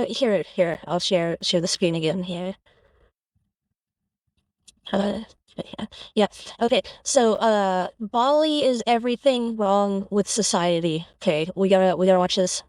Here, I'll share the screen again here. Yeah. Yeah. Okay. So, Bali is everything wrong with society. Okay, we gotta watch this.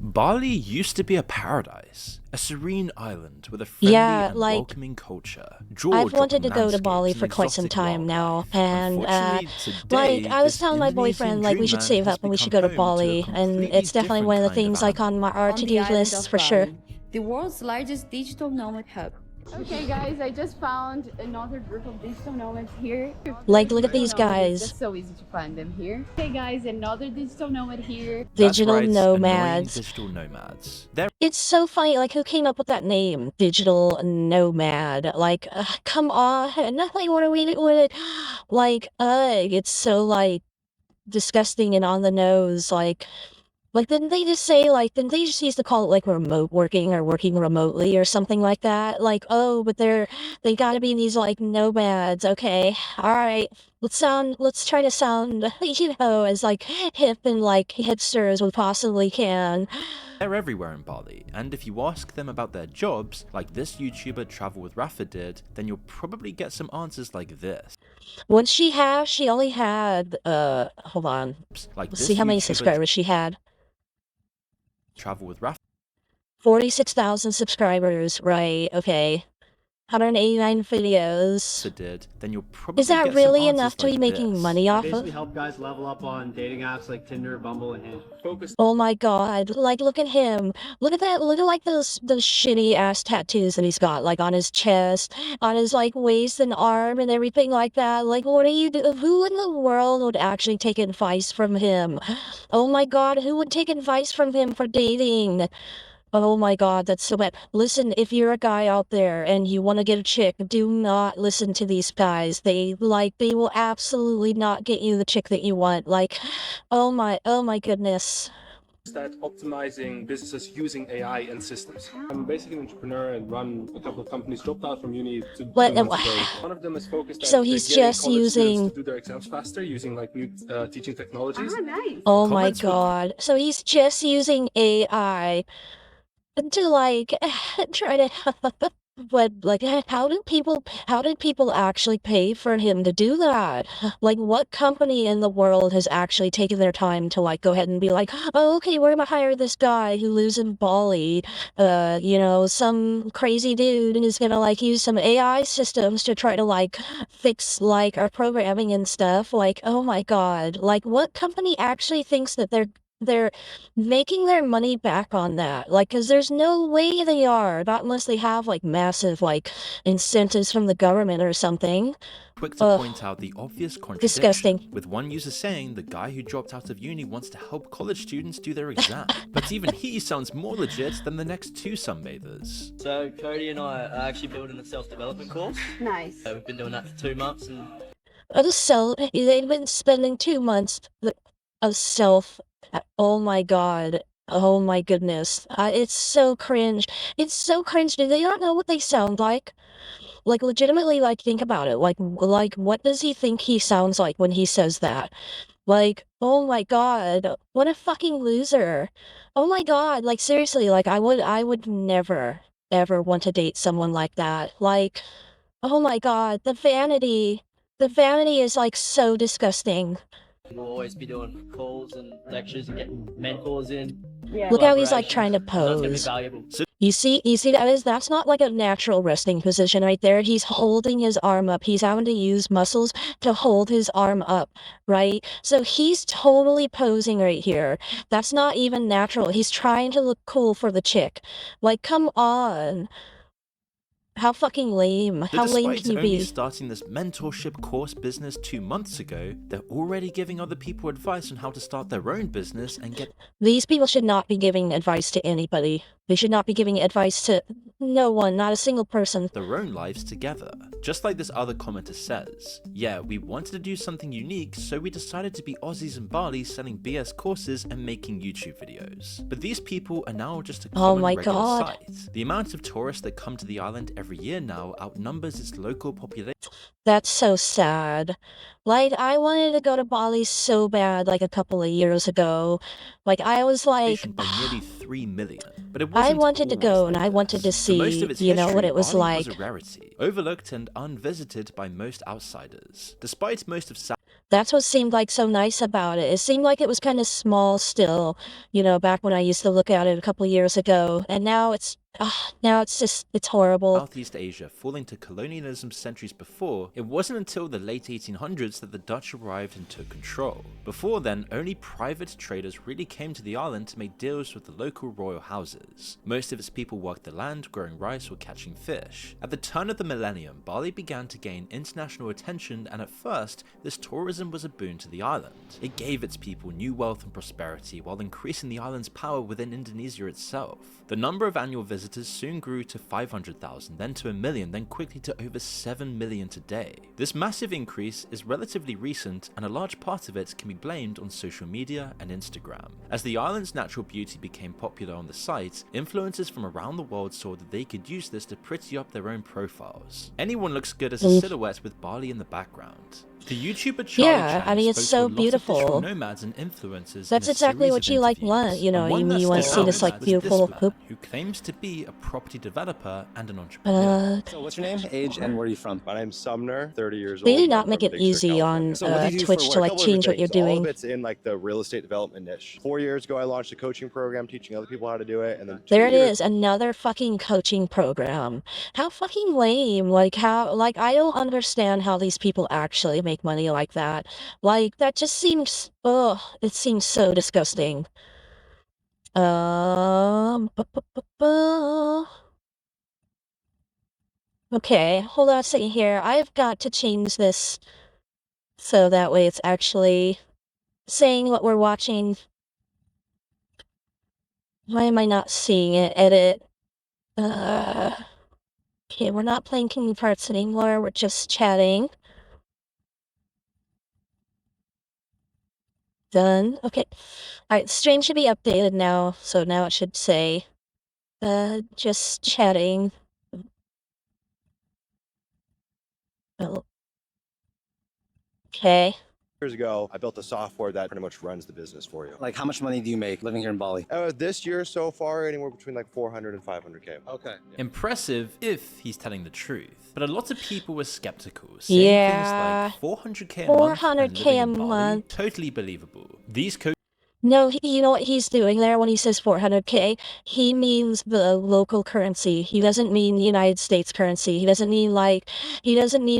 Bali used to be a paradise, a serene island with a friendly Yeah, and like, welcoming culture, I've jaw-dropping wanted to go to Bali landscapes and for quite some exotic time now, wildlife. and Unfortunately, like, today, I was this telling my Indonesian boyfriend, like, we should dreamland save has up and we should become go to home to a Bali, and completely it's definitely different one of the kind of things, like, animal. on our On the to-do island lists of for sure. Bali, the world's largest digital nomad hub. Okay guys, I just found another group of digital nomads here. Like, look at these It's guys. just so easy to find them here. Hey guys, another digital nomad here. That's Digital right, annoying nomads. digital nomads. They're It's so funny, like, who came up with that name? Digital nomad. Like, come on. Nothing, what are we doing? Like, it's so, like, disgusting and on the nose. Like, didn't they just say, like, didn't they just used to call it, like, remote working or working remotely or something like that? Like, oh, but they gotta be these, like, nomads. Okay, alright. Let's try to sound, you know, as, like, hip and, like, hipster as we possibly can. They're everywhere in Bali, and if you ask them about their jobs, like this YouTuber Travel with Rafa did, then you'll probably get some answers like this. What she have? She only had, hold on. Like Let's this see how many YouTuber subscribers she had. Travel with Rafa 46,000 subscribers, right, okay. 189 videos. did, then you'll probably Is that get really some enough answers to be like making this. money I off basically of? help guys level up on dating apps like Tinder, Bumble, and Hinge. Focus. Oh my god, like, look at him. Look at that, look at, like, those shitty ass tattoos that he's got, like, on his chest, on his, like, waist and arm and everything like that. Like, what are you do? Who in the world would actually take advice from him? Oh my god, who would take advice from him for dating? Oh my god, that's so bad. Listen, if you're a guy out there and you want to get a chick, do not listen to these guys. They will absolutely not get you the chick that you want. Like, oh my goodness. Start optimizing businesses using AI and systems. I'm basically an entrepreneur and run a couple of companies, dropped out from uni to 2 months ago. One of them is focused So at he's getting just college students using to do their exams faster using like new teaching technologies. Nice. Oh my Comments would- god. So he's just using AI to, like, try to but, like, how did people actually pay for him to do that? Like, what company in the world has actually taken their time to, like, go ahead and be like, oh, okay, we're gonna hire this guy who lives in Bali, you know, some crazy dude who's gonna, like, use some AI systems to try to, like, fix, like, our programming and stuff. Like, oh my god. Like, what company actually thinks that they're making their money back on that? Like, because there's no way they are, not unless they have, like, massive, like, incentives from the government or something. Quick to point out the obvious contradiction, Disgusting. with one user saying the guy who dropped out of uni wants to help college students do their exam. But even he sounds more legit than the next two sunbathers. So Cody and I are actually building a self-development course. Nice. We've been doing that for 2 months, and They've been spending 2 months of self. Oh my god. Oh my goodness. It's so cringe. It's so cringe. Do they not know what they sound like? Like, legitimately, like, think about it. Like, what does he think he sounds like when he says that? Like, oh my god, what a fucking loser. Oh my god, like, seriously, like, I would never, ever want to date someone like that. Like, oh my god, the vanity is, like, so disgusting. we'll always be doing calls and lectures and getting mentors in. Yeah. Look how he's, like, trying to So it's gonna be pose. valuable. You see that's not like a natural resting position right there. He's holding his arm up. He's having to use muscles to hold his arm up, right? So he's totally posing right here. That's not even natural. He's trying to look cool for the chick. Like, come on. How fucking lame. How lame Despite can you only be? starting this mentorship course business 2 months ago, they're already giving other people advice on how to start their own business and get These people should not be giving advice to anybody. We should not be giving advice to no one, not a single person. Their own lives together. Just like this other commenter says, yeah, we wanted to do something unique, so we decided to be Aussies in Bali selling BS courses and making YouTube videos. But these people are now just a common regular sight. The amount of tourists that come to the island every year now outnumbers its local population. That's so sad. Like, I wanted to go to Bali so bad, like, a couple of years ago. Like, I was like... by nearly 3 million. But it I wasn't wanted to go and I wanted to see, you know, what it was Bali like. was a rarity, overlooked and unvisited by most outsiders. Despite most of That's what seemed like so nice about it. It seemed like it was kind of small still, you know, back when I used to look at it a couple of years ago. And now it's just, it's horrible. Southeast Asia falling to colonialism centuries before, it wasn't until the late 1800s that the Dutch arrived and took control. Before then, only private traders really came to the island to make deals with the local royal houses. Most of its people worked the land, growing rice or catching fish. At the turn of the millennium, Bali began to gain international attention, and at first, this tourism was a boon to the island. It gave its people new wealth and prosperity while increasing the island's power within Indonesia itself. The number of annual visitors soon grew to 500,000, then to 1 million, then quickly to over 7 million today. This massive increase is relatively recent, and a large part of it can be blamed on social media and Instagram. As the island's natural beauty became popular on the site, influencers from around the world saw that they could use this to pretty up their own profiles. Anyone looks good as a silhouette with Bali in the background. The YouTuber Charlie Chan I mean, it's so beautiful. Nomads and influencers. That's exactly what you like, you know, you want to see this like beautiful hoop. Who claims to be a property developer and an entrepreneur. So what's your name, age, and where are you from? My name's Sumner, 30 years old. They do not make it easy on Twitch to like change what you're doing. All of it's in like the real estate development niche. 4 years ago, I launched a coaching program teaching other people how to do it, and then there it is, another fucking coaching program. How fucking lame! Like I don't understand how these people actually make money like that. Like that just seems, it seems so disgusting. Okay, hold on a second here. I've got to change this so that way it's actually saying what we're watching. Why am I not seeing it? Edit. Okay, we're not playing Kingdom Hearts anymore. We're just chatting. Done. Okay. Alright, stream should be updated now, so now it should say, just chatting. Oh. Okay. Years ago, I built a software that pretty much runs the business for you. Like, how much money do you make living here in Bali? This year so far, anywhere between like 400 and 500K. Okay. Impressive if he's telling the truth. But a lot of people were skeptical, saying things like 400K a month and living in Bali, totally believable. These No, you know what he's doing there when he says 400K? He means the local currency. He doesn't mean United States currency. He doesn't mean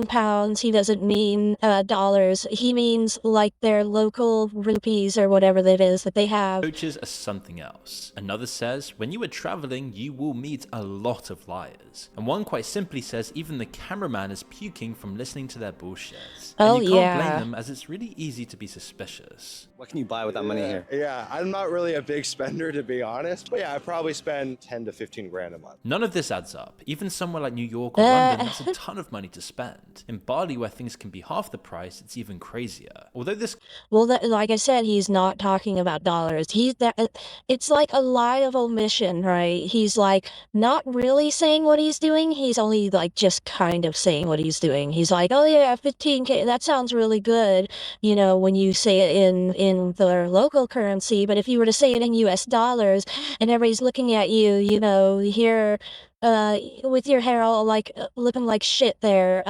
pounds. He doesn't mean dollars. He means like their local rupees or whatever that is that they have. Coaches are something else. Another says, when you are traveling, you will meet a lot of liars. And one quite simply says even the cameraman is puking from listening to their bullshit. And you can't blame them, as it's really easy to be suspicious. What can you buy with that money here? Yeah, I'm not really a big spender, to be honest. But yeah, I probably spend 10 to 15 grand a month. None of this adds up. Even somewhere like New York or London, that's a ton of money to spend. In Bali, where things can be half the price, it's even crazier. Although this... Well, like I said, he's not talking about dollars. It's like a lie of omission, right? He's like not really saying what he's doing. He's only like just kind of saying what he's doing. He's like, oh yeah, 15K, that sounds really good, you know, when you say it in their local currency. But if you were to say it in US dollars and everybody's looking at you, you know, here with your hair all like looking like shit there,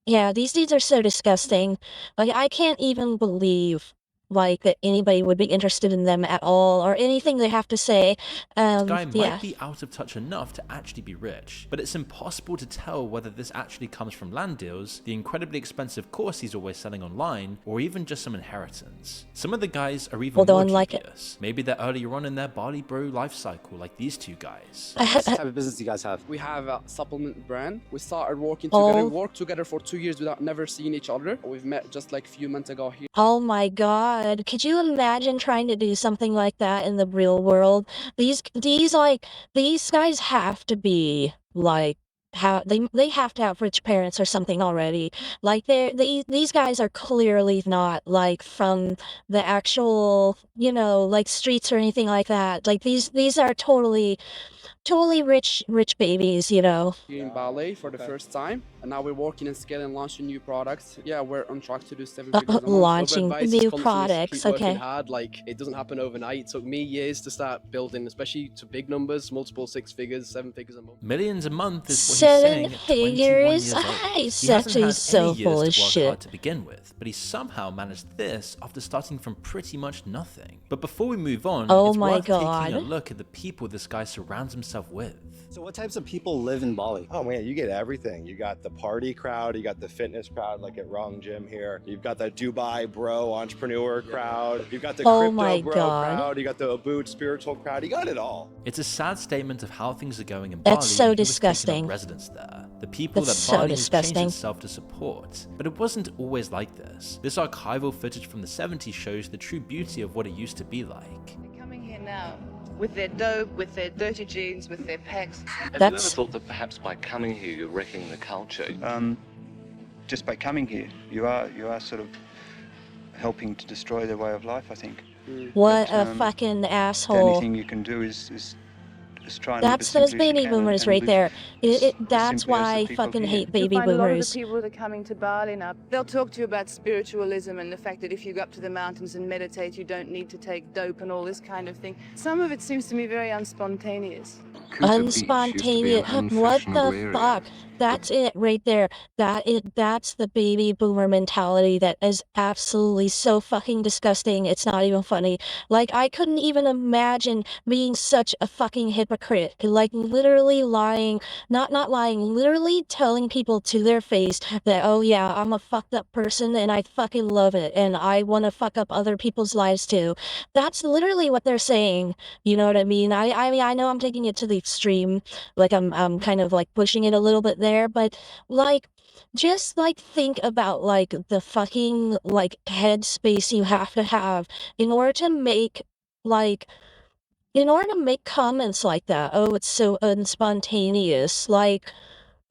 yeah, these dudes are so disgusting. Like, I can't even believe like that anybody would be interested in them at all or anything they have to say. This guy might be out of touch enough to actually be rich, but it's impossible to tell whether this actually comes from land deals, the incredibly expensive course he's always selling online, or even just some inheritance. Some of the guys are even more dubious. Maybe they're earlier on in their Bali bro life cycle, like these two guys. What type of business do you guys have? We have a supplement brand. We started working together. We worked together for 2 years without never seeing each other. We've met just like a few months ago here. Oh my god. god, could you imagine trying to do something like that in the real world? These guys have to be like they have to have rich parents or something already. Like these guys are clearly not like from the actual, you know, like streets or anything like that. Like these are totally rich babies, you know. Here in Bali for the first time, and now we're working and scaling and launching new products. Yeah, we're on track to do 7 figures a month. Launching Advice is new constantly products, keep working okay. hard. Like, it doesn't happen overnight. It took me years to start building, especially to big numbers, multiple 6 figures, 7 figures a month. Millions a month is what he's 7 saying at 21 figures? years old. He's He hasn't actually had so any full years of to work shit. hard to begin with, but he somehow managed this after starting from pretty much nothing. But before we move on, Oh it's my worth taking a god. look at the people this guy surrounds himself with. So what types of people live in Bali? Oh man, you get everything. You got the party crowd, you got the fitness crowd like at Wrong Gym here. You've got the Dubai bro entrepreneur crowd. You've got the Oh crypto my bro god. crowd. You got the Abood spiritual crowd. You got it all. It's a sad statement of how things are going in That's Bali. so and who was taking up disgusting. residence there. The people That's that so Bali has changed disgusting. itself to support. But it wasn't always like this. This archival footage from the 70s shows the true beauty of what it used to be like. They're coming here now with their dope, with their dirty jeans, with their packs. Have you ever That's thought that perhaps by coming here you're wrecking the culture? Just by coming here, you are sort of helping to destroy their way of life, I think. what But, a fucking The only asshole. thing you can do is try and live That's as those simply as you baby can boomers and right live there. as That's simply as why the I people fucking here. hate You'll baby find a lot of boomers. the people that are coming to Bali now, they'll talk to you about spiritualism and the fact that if you go up to the mountains and meditate, you don't need to take dope and all this kind of thing. Some of it seems to me very unspontaneous. Unspontaneous. What the fuck? That's it right there. That's the baby boomer mentality that is absolutely so fucking disgusting. It's not even funny. Like, I couldn't even imagine being such a fucking hypocrite. Like, literally lying, not lying, literally telling people to their face that, oh yeah, I'm a fucked up person and I fucking love it and I want to fuck up other people's lives too. That's literally what they're saying. You know what I mean? I mean, I know I'm taking it to the extreme. Like, I'm kind of like pushing it a little bit there, but like, just like think about like the fucking like headspace you have to have in order to make like comments like that. Oh, it's so unspontaneous. Like,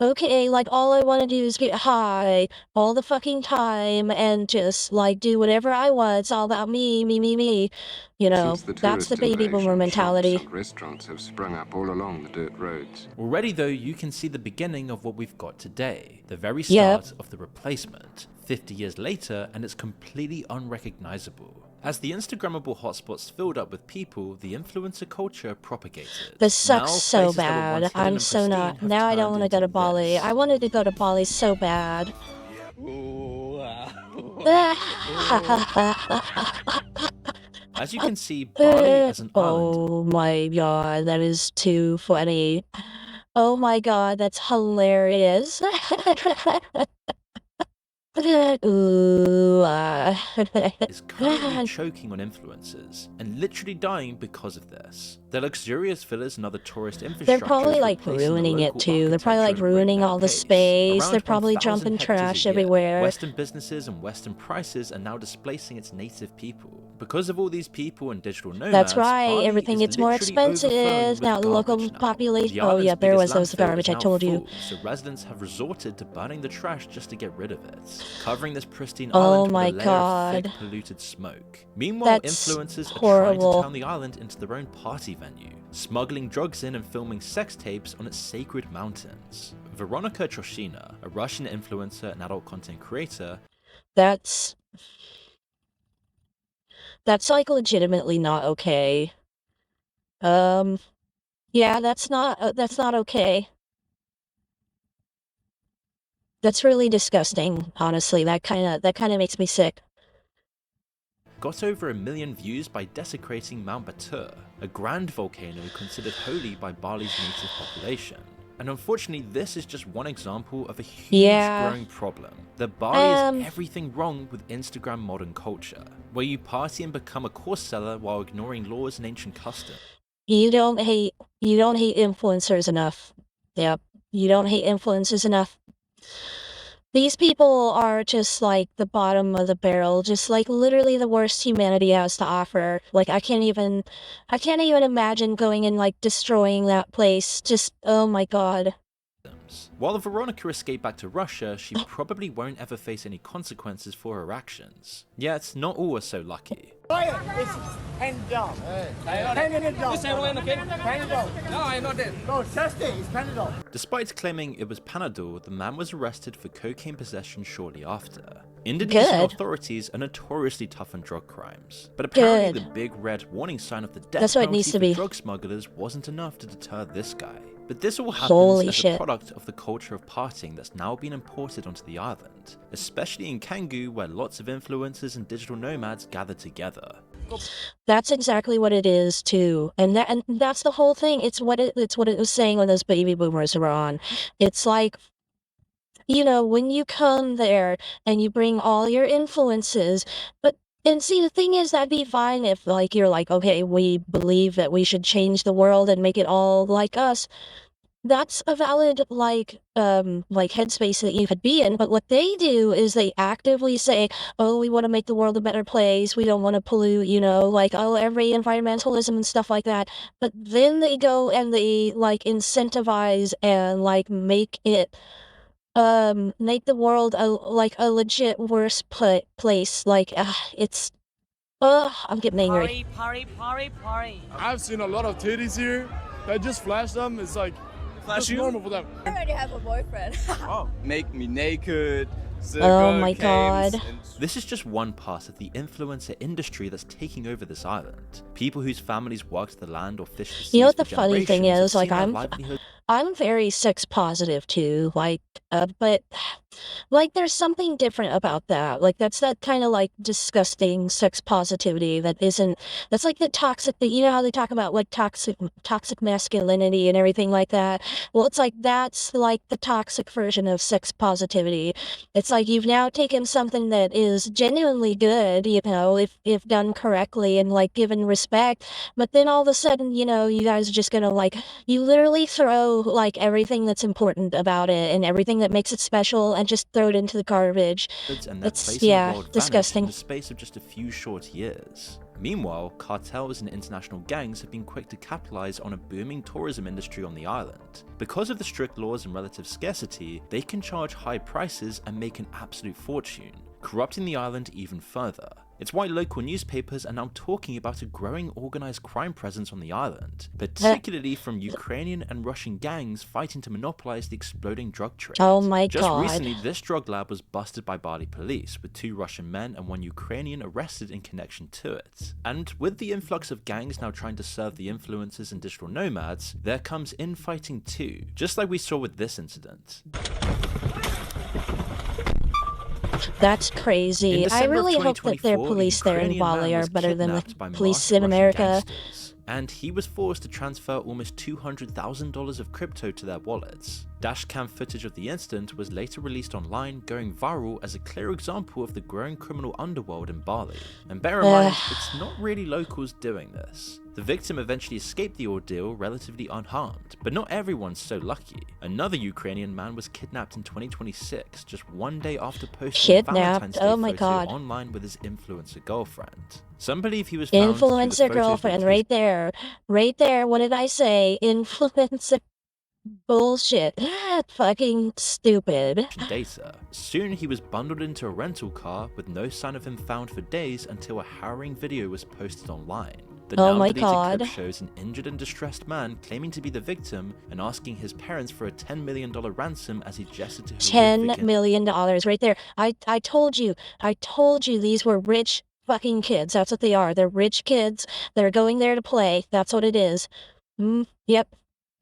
okay, like all I want to do is get high all the fucking time and just like do whatever I want. It's all about me, me, me, me. You know, that's the baby boomer mentality. Restaurants have sprung up all along the dirt roads. Already though, you can see the beginning of what we've got today. The very Yep. start of the replacement. 50 years later, and it's completely unrecognizable. As the Instagrammable hotspots filled up with people, the influencer culture propagated. This Now, sucks so places that were bad. once hidden I'm and so pristine not. have Now I don't turned want to go to into Bali. this. I wanted to go to Bali so bad. As you can see, Bali as an island. Oh my god, that is too funny. Oh my god, that's hilarious. Ooh, is currently choking on influencers and literally dying because of this. The luxurious villas and other tourist infrastructure they're probably is like replacing the ruining it local too. They're probably like architecture at a ruining breakneck all the pace. space. Around They're probably 1,000 dumping hectares trash a year. everywhere. Western businesses and Western prices are now displacing its native people. Because of all these people and digital nomads, That's right. Bali Everything is gets more literally overflowing expensive. with Now the local garbage now. population. The Oh island's yeah, there was biggest those landfill garbage is I now told you. full, so residents have resorted to burning the trash just to get rid of it, covering this pristine Oh island my with a layer of thick, god. polluted smoke. Meanwhile, That's influencers are trying horrible. to turn the island into their own party venue, smuggling drugs in and filming sex tapes on its sacred mountains. Veronika Troshina, a Russian influencer and adult content creator, That's like legitimately not okay. Yeah, that's not okay. That's really disgusting, honestly. That kind of makes me sick. got over 1 million views by desecrating Mount Batur, a grand volcano considered holy by Bali's native population. And unfortunately, this is just one example of a huge growing problem. That Bali is everything wrong with Instagram modern culture, where you party and become a course seller while ignoring laws and ancient customs. You don't hate influencers enough. Yep. You don't hate influencers enough. These people are just like the bottom of the barrel, just like literally the worst humanity has to offer. Like I can't even imagine going and like destroying that place. Just, oh my God. While Veronica escaped back to Russia, she probably won't ever face any consequences for her actions. Yet, not all are so lucky. Despite claiming it was Panadol, the man was arrested for cocaine possession shortly after. Indonesian authorities are notoriously tough on drug crimes, but apparently the big red warning sign of the death penalty for drug smugglers wasn't enough to deter this guy. But this all happens as a product of the culture of partying that's now been imported onto the island, especially in Canggu, where lots of influencers and digital nomads gather together. That's exactly what it is too, and that's the whole thing. It's what it was saying when those baby boomers were on. It's like, you know, when you come there and you bring all your influences, and see, the thing is, that'd be fine if, like, you're like, okay, we believe that we should change the world and make it all like us. That's a valid, like headspace that you could be in, but what they do is they actively say, oh, we want to make the world a better place, we don't want to pollute, you know, like, oh, every environmentalism and stuff like that, but then they go and they, like, incentivize and, like, make the world a legit worse place, like, it's, I'm getting angry. Party. I've seen a lot of titties here. I just flash them. It's like, it's normal for them. I already have a boyfriend. Oh. Make me naked. Oh my God. This is just one part of the influencer industry that's taking over this island. People whose families worked the land or fished the seas. You know what the the funny thing is? Like, I'm very sex positive too, like, but, like, there's something different about that. Like, that's that kind of, like, disgusting sex positivity that's like the toxic, you know how they talk about, like, toxic masculinity and everything like that? Well, it's like, that's, like, the toxic version of sex positivity. It's like, you've now taken something that is genuinely good, you know, if done correctly and, like, given respect, but then all of a sudden, you know, you guys are just gonna, like, you literally throw, like, everything that's important about it and everything that makes it special and just throw it into the garbage. It's, yeah, disgusting. In the space of just a few short years. Meanwhile, cartels and international gangs have been quick to capitalize on a booming tourism industry on the island. Because of the strict laws and relative scarcity, they can charge high prices and make an absolute fortune, corrupting the island even further. It's why local newspapers are now talking about a growing organized crime presence on the island, particularly from Ukrainian and Russian gangs fighting to monopolize the exploding drug trade. Oh my Just God. recently, this drug lab was busted by Bali police, with 2 Russian men and 1 Ukrainian arrested in connection to it. And with the influx of gangs now trying to serve the influencers and digital nomads, there comes infighting too, just like we saw with this incident. That's crazy. I really hope that their police there in Bali are better than the police in America. And he was forced to transfer almost $200,000 of crypto to their wallets. Dashcam footage of the incident was later released online, going viral as a clear example of the growing criminal underworld in Bali. And bear in mind, it's not really locals doing this. The victim eventually escaped the ordeal relatively unharmed, but not everyone's so lucky. Another Ukrainian man was kidnapped in 2026, just 1 day after posting a Valentine's Day photo online with his influencer girlfriend. Some believe he was found Influencer girlfriend, right there. Right there, what did I say? Influencer bullshit. Fucking stupid. Data. Soon he was bundled into a rental car with no sign of him found for days until a harrowing video was posted online. The now deleted clip shows an injured and distressed man claiming to be the victim and asking his parents for a $10 million ransom as he gestured to $10 million right there. I told you these were rich fucking kids. That's what they are. They're rich kids. They're going there to play. That's what it is. Yep.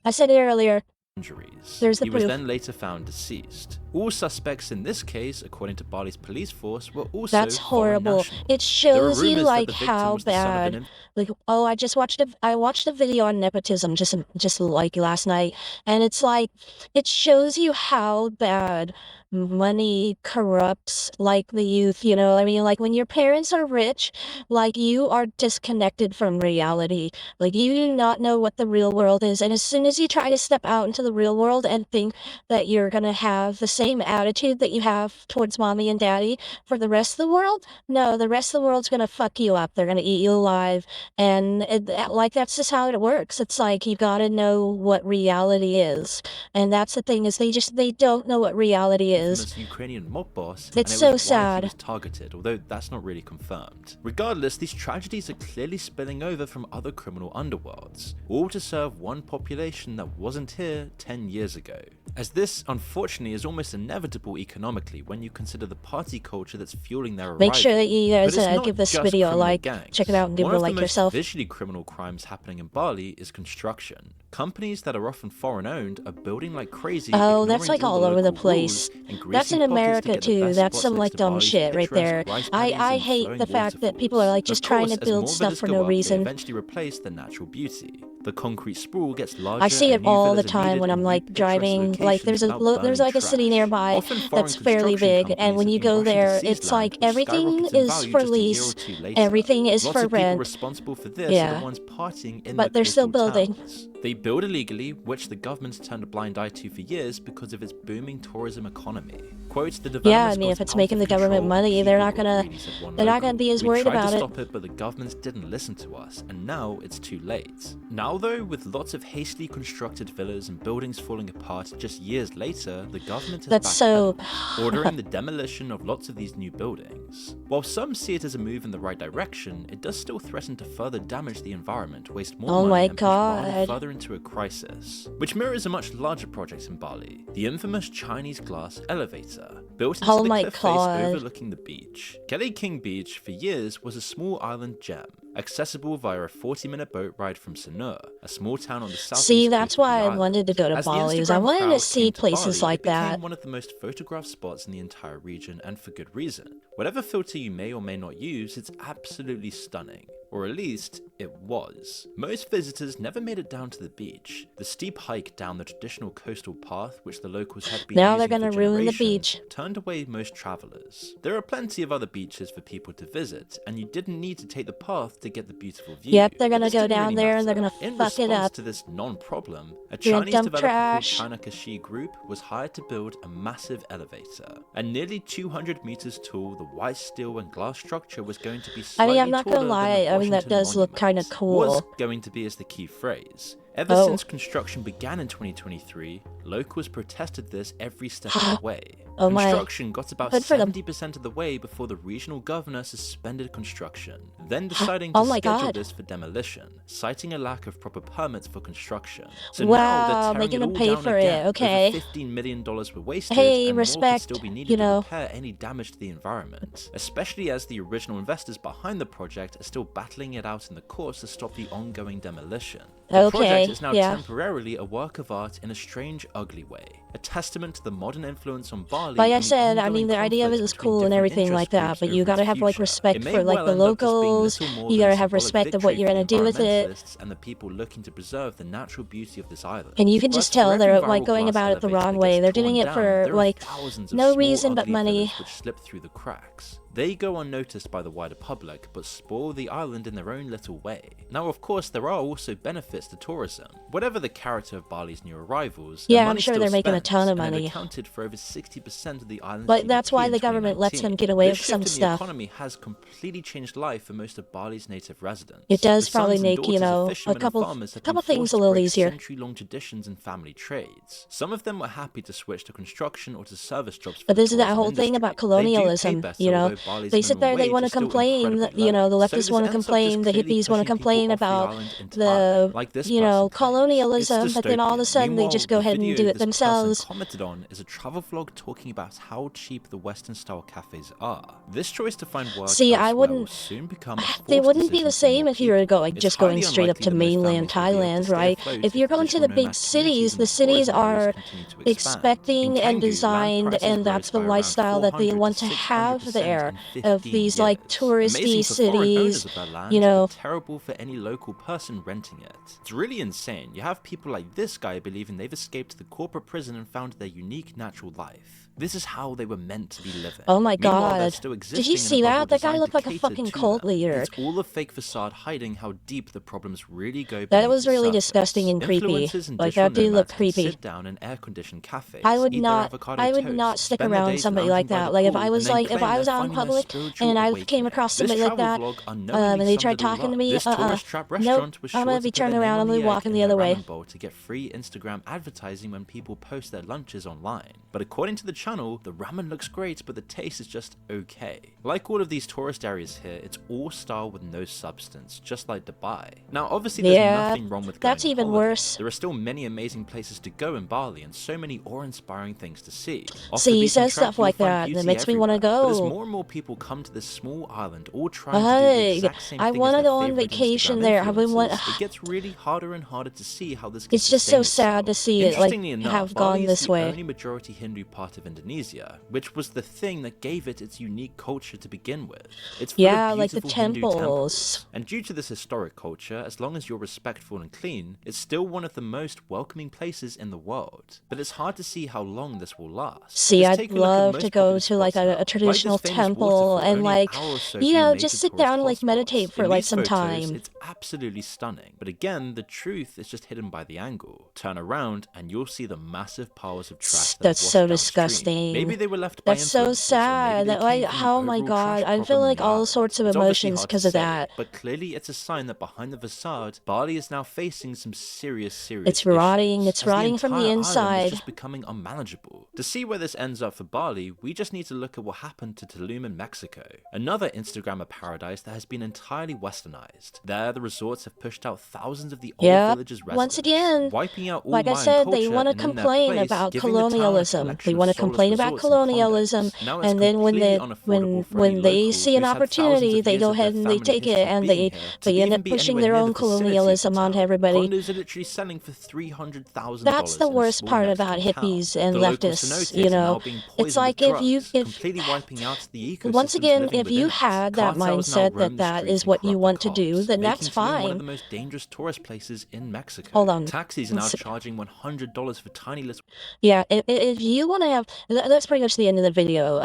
I said it earlier. Injuries. There's the he proof. was then later found deceased. All suspects in this case, according to Bali's police force, were also That's horrible. It shows you like how bad. Like, oh, I watched a video on nepotism just like last night, and it's like it shows you how bad money corrupts like the youth, you know? I mean, like when your parents are rich, like you are disconnected from reality. Like you do not know what the real world is. And as soon as you try to step out into the real world and think that you're gonna have the same attitude that you have towards mommy and daddy for the rest of the world, no, the rest of the world's gonna fuck you up. They're gonna eat you alive. And like that's just how it works. It's like you gotta know what reality is. And that's the thing is they don't know what reality is. Ukrainian mob boss, It's and it so was why sad. he was targeted, although that's not really confirmed. Regardless, these tragedies are clearly spilling over from other criminal underworlds, all to serve one population that wasn't here 10 years ago. As this, unfortunately, is almost inevitable economically when you consider the party culture that's fueling their arrival. Make sure that you guys But it's not give this just video a criminal like, gangs. check it out and give One it a of the like most yourself. visually criminal crimes happening in Bali is construction. Companies that are often foreign owned are building like crazy. Oh, that's ignoring like all the over the local place. rules and That's greasing in pockets to America get the too. best That's spots some next like to dumb Bali's shit right picturesque there. rice paddies I and hate flowing the fact that people waterfalls. are like just Of trying course, to as build more stuff villas for go no up, they reason. eventually replace the natural beauty. The concrete sprawl gets larger. I see it and new all the villas are time needed when in I'm new like picturesque driving. Like locations without there's burning like a city trash. nearby Often foreign that's fairly construction big, and when companies you have been go rushing to there, seize it's land, like which everything skyrockets in is value for just a year or lease. two later. Everything is Lots for of people rent. responsible for this are Yeah. the ones partying in But the they're still coastal building. towns. They build illegally, which the government's turned a blind eye to for years because of its booming tourism economy. Quote, the Yeah, I development's mean, got if it's out making of the government control, money, they're not people gonna greedy, said one they're not local. gonna be as We worried tried about to it. stop it, but the governments didn't listen to us, and now it's too late. Now though, with lots of hastily constructed villas and buildings falling apart just years later, the government has That's so backpedaled, ordering the demolition of lots of these new buildings. While some see it as a move in the right direction, it does still threaten to further damage the environment, waste more Oh money, my and push Bali God. further into a crisis. Which mirrors a much larger project in Bali, the infamous Chinese glass elevator, built into Oh the my cliff face God. overlooking the beach. Kelly King Beach for years was a small island gem, accessible via a 40-minute boat ride from Sanur, a small town on the southeast See, coast that's of the why I island. wanted to go to As the Bali. Is I Instagram wanted to crowd see came to places Bali, like it became that. one of the most photographed spots in the entire region, and for good reason. Whatever filter you may or may not use, it's absolutely stunning. Or at least, it was. Most visitors never made it down to the beach. The steep hike down the traditional coastal path, which the locals had been Now using they're gonna for ruin the generations, beach. turned away most travelers. There are plenty of other beaches for people to visit, and you didn't need to take the path to get the beautiful view. Yep, they're But gonna this go didn't down really there and they're matter. gonna In fuck it response up. to this non-problem, a They're gonna Chinese dump developer trash. called China Kashi Group was hired to build a massive elevator. A nearly 200 meters tall, the white steel and glass structure was going to be I slightly mean, I'm not taller gonna than lie. the I mean, that Washington does look Monument. kind of cool. Was going to be is the key phrase. Ever Oh. since construction began in 2023, locals protested this every step of the way. Oh my. Construction got about Good for them. 70% of the way before the regional governor suspended construction, then deciding Oh to my schedule God. this for demolition, citing a lack of proper permits for construction. So Wow, now they're tearing making it them all pay down for it, again. okay. Over $15 million were wasted, Hey, and respect, more could still be needed you to know. repair any damage to the environment, especially as the original investors behind the project are still battling it out in the courts to stop the ongoing demolition. The Okay, project is now yeah. temporarily a work of art in a strange, ugly way, a testament to the modern influence on Bali. Like I and the said, I ongoing mean, the idea of it conflict is between cool and different everything interest like that, groups but over you gotta its have like future. respect It may for like well the end up just being locals. little more You than a gotta have symbolic respect of victory what you're for gonna the do with it. environmentalists and the people looking to preserve the natural beauty of this island. And you can But just for tell every they're viral like going glass about it the elevator wrong that way. gets They're doing torn it for down, there are like thousands of no small, reason but ugly money. villas which slip through the cracks. They go unnoticed by the wider public, but spoil the island in their own little way. Now, of course, there are also benefits to tourism. Whatever the character of Bali's new arrivals, Yeah, their I'm money sure still they're making a spends, ton of and it money. accounted for over 60% of the island's But that's GDP why in the government lets 2019. them get away This with some shift in stuff. the economy has completely changed life for most of Bali's native residents. It does The probably sons and make, you daughters of know, fishermen a couple and farmers have been things forced a to little break easier. century-long traditions and family trades. Some of them were happy to switch to construction or to service jobs for But the this is that tourism whole thing industry. about They do pay colonialism, better, you know. although Bali's They sit there, minimum they wage want to is still complain, incredibly you know, the low. So leftists this want to ends up just complain, the clearly hippies want to pushing people complain off the about island the, entirely, like this you know, person claims. colonialism, It's but then all of a dystopian. sudden they just go Meanwhile, ahead the and video do it this person themselves. commented on is a travel vlog talking about how cheap the Western-style cafes are. This choice to find work See, I elsewhere wouldn't- will soon become a They forced wouldn't be the decision for same more if you were people. going It's just going highly straight up unlikely to that most mainland families will be able to Thailand, stay right? afloat If you're going to traditional the big nomad cities, communities the and cities tourism areas are continue to expand. expecting In and Canggu, land designed, prices and rose that's the by around lifestyle that they 400 want to to have 600% there. of these like touristy Amazing for foreign owners cities, of their land, you know. but terrible for any local person renting it. It's really insane. You have people like this guy believing they've escaped the corporate prison and found their unique natural life. This is how they were meant to be living. Oh my Meanwhile, they're god. still Did existing you in a see bubble that? That guy designed looked to like a cater fucking to cult them. leader. It's all a fake facade hiding how deep the problems really go That beneath was the really surface. disgusting and creepy. Influencers and Like, digital that dude looked nomads can creepy. sit down in air-conditioned cafes, I would eat their not, avocado I would toast, not stick spend their around days somebody lounging like by that. the Like, if pool, I was and then like, if claim I was they're out in finding their public spiritual and I awakening. came across This somebody like travel that, vlog unknowingly and they summed tried it all talking to up. me, This tourist trap nope, restaurant was I'm sure gonna to be put their turning name around, on I'm the gonna be egg walking in the their other way. ramen bowl to get free Instagram advertising when people post their lunches online. But according to the channel, the ramen looks great, but the taste is just okay. Like all of these tourist areas here, it's all style with no substance, just like Dubai. Now obviously there's nothing wrong with going that's on even holiday. worse. There are still many amazing places to go in Bali and so many awe-inspiring things to see. Off See, the he beaten says track, stuff you'll like find that, and it beauty makes me want to everywhere. But as go. more and more people come to this small island, all trying to do the Hey, exact same I thing want as to their go on favorite vacation Instagram there. I've been influencers, it gets really harder and harder to see how this can It's just so sustain sad to itself. see it, like, Interestingly enough, have Bali gone is this the way. only majority Hindu part of Indonesia, which was the thing that gave it its unique culture to begin with. It's full Yeah, of like the beautiful Hindu temples. And due to this historic culture, as long as you're respectful and clean, it's still one of the most welcoming places in the world. But it's hard to see how long this will last. See, Just I'd take a look at love most to go popular to like spots now, a traditional like this famous temple waterfall and only an like, hour or so you from your know, major just sit tourist down and like hotspots. meditate for In like these some photos, time. it's absolutely stunning. But again, the truth is just hidden by the angle. Turn around and you'll see the massive piles of trash that That's wash so downstream. disgusting. Maybe they were left by That's so influencers, or maybe sad. they That like, came from the oh my overall god, trash I feel problem on like the all island. sorts of It's obviously emotions hard to because of say, that. but clearly it's a sign that behind the facade, Bali is now facing some serious It's rotting. issues, It's as the rotting from the entire island inside. is just becoming unmanageable. To see where this ends up for Bali, we just need to look at what happened to Tulum in Mexico, another Instagrammer paradise that has been entirely westernized. There, the resorts have pushed out thousands of the old village's residents, Once again, wiping out all like I Mayan said, they culture want to and in their complain place, about giving the town a colonialism. collection They of want to soulless complain about resorts and colonialism, condos. Now it's and then completely unaffordable for any when they locals see an who's had thousands opportunity, of they years go of their ahead and they family take it, history and being they here to end even up be pushing anywhere their near own the vicinity of the colonialism town. onto everybody. Condos are literally selling for $300,000. That's the in a worst small part Mexican about town. hippies and The local leftists, cenotes you are now know. being It's poisoned like with if you, drugs, completely wiping out the ecosystems once again, living if you within it. had that Cartels now mindset roam that the that streets is and what you corrupt the want to do, cops, then making that's Tulum one of fine. the most dangerous tourist places in Mexico. Hold on. Taxis are now charging $100 for tiny little... Yeah, if you want to have, that's pretty much the end of the video.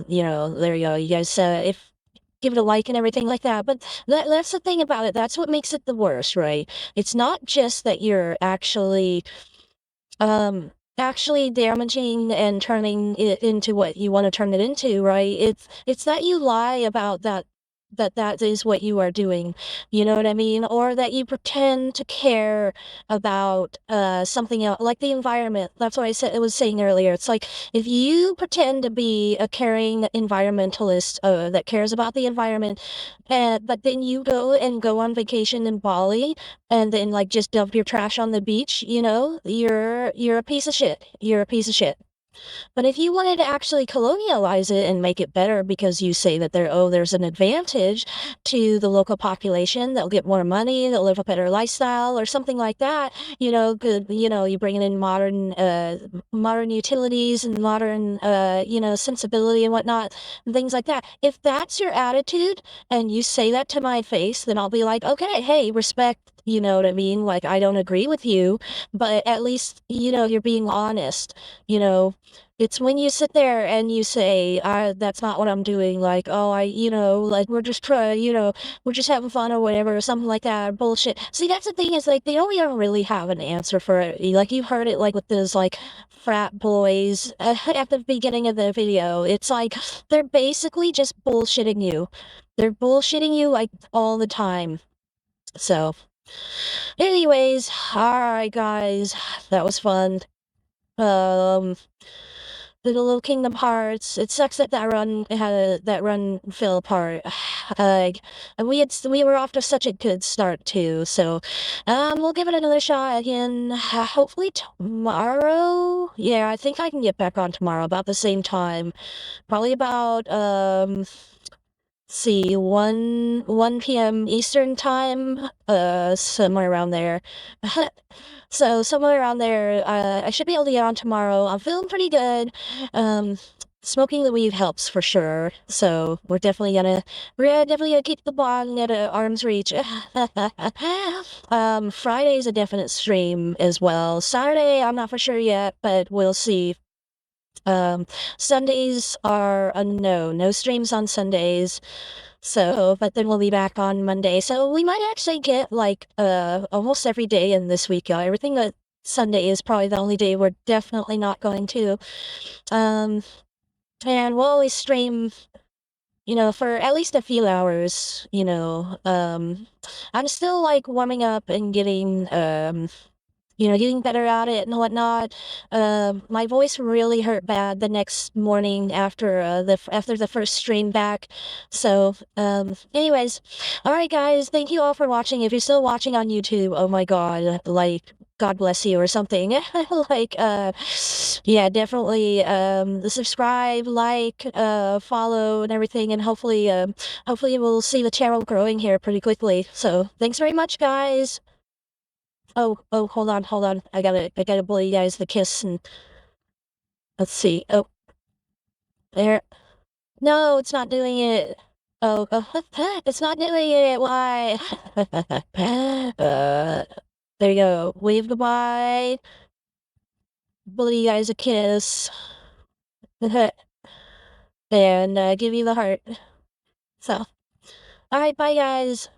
You know, there you go. You guys, if give it a like and everything like that. But that's the thing about it. That's what makes it the worst, right? It's not just that you're actually damaging and turning it into what you want to turn it into, right? It's that you lie about that is what you are doing, you know what I mean? Or that you pretend to care about something else, like the environment. That's what I was saying earlier. It's like, if you pretend to be a caring environmentalist that cares about the environment, but then you go on vacation in Bali and then like just dump your trash on the beach, you know, you're a piece of shit. You're a piece of shit. But if you wanted to actually colonialize it and make it better because you say that there's an advantage to the local population, they'll get more money, they'll live a better lifestyle or something like that, you know, good, you know, you bring in modern utilities and modern, you know, sensibility and whatnot, and things like that. If that's your attitude and you say that to my face, then I'll be like, okay, hey, respect. You know what I mean? Like, I don't agree with you, but at least, you know, you're being honest, you know. It's when you sit there and you say, that's not what I'm doing, like, oh, you know, like, we're just trying, you know, we're just having fun or whatever, or something like that, or bullshit. See, that's the thing is, like, they don't even really have an answer for it. Like, you heard it, like, with those, like, frat boys at the beginning of the video. It's like, they're basically just bullshitting you. They're bullshitting you, like, all the time. So... anyways, alright guys, that was fun. The Little Kingdom Hearts. It sucks that that run fell apart. And we were off to such a good start too. So, we'll give it another shot again. Hopefully tomorrow. Yeah, I think I can get back on tomorrow about the same time. Probably about see 1 p.m. Eastern time, somewhere around there. So somewhere around there, I should be able to get on tomorrow. I'm feeling pretty good. smoking the weed helps for sure. So we're definitely gonna keep the bong at arm's reach. Friday's a definite stream as well. Saturday, I'm not for sure yet, but we'll see. Sundays are unknown. No streams on Sundays. So, but then we'll be back on Monday. So we might actually get like almost every day in this week, y'all. Everything that Sunday is probably the only day we're definitely not going to. And we'll always stream, you know, for at least a few hours, you know. I'm still like warming up and getting you know, getting better at it and whatnot. My voice really hurt bad the next morning after the first stream back. So, anyways, all right, guys, thank you all for watching. If you're still watching on YouTube, oh my God, like, God bless you or something. Like, yeah, definitely, subscribe, like, follow and everything, and hopefully we'll see the channel growing here pretty quickly. So, thanks very much, guys. Oh, hold on. I gotta blow you guys the kiss and let's see. Oh, there. No, it's not doing it. Oh, it's not doing it. Why? There you go. Wave goodbye. Blow you guys a kiss. And give you the heart. So, alright, bye guys.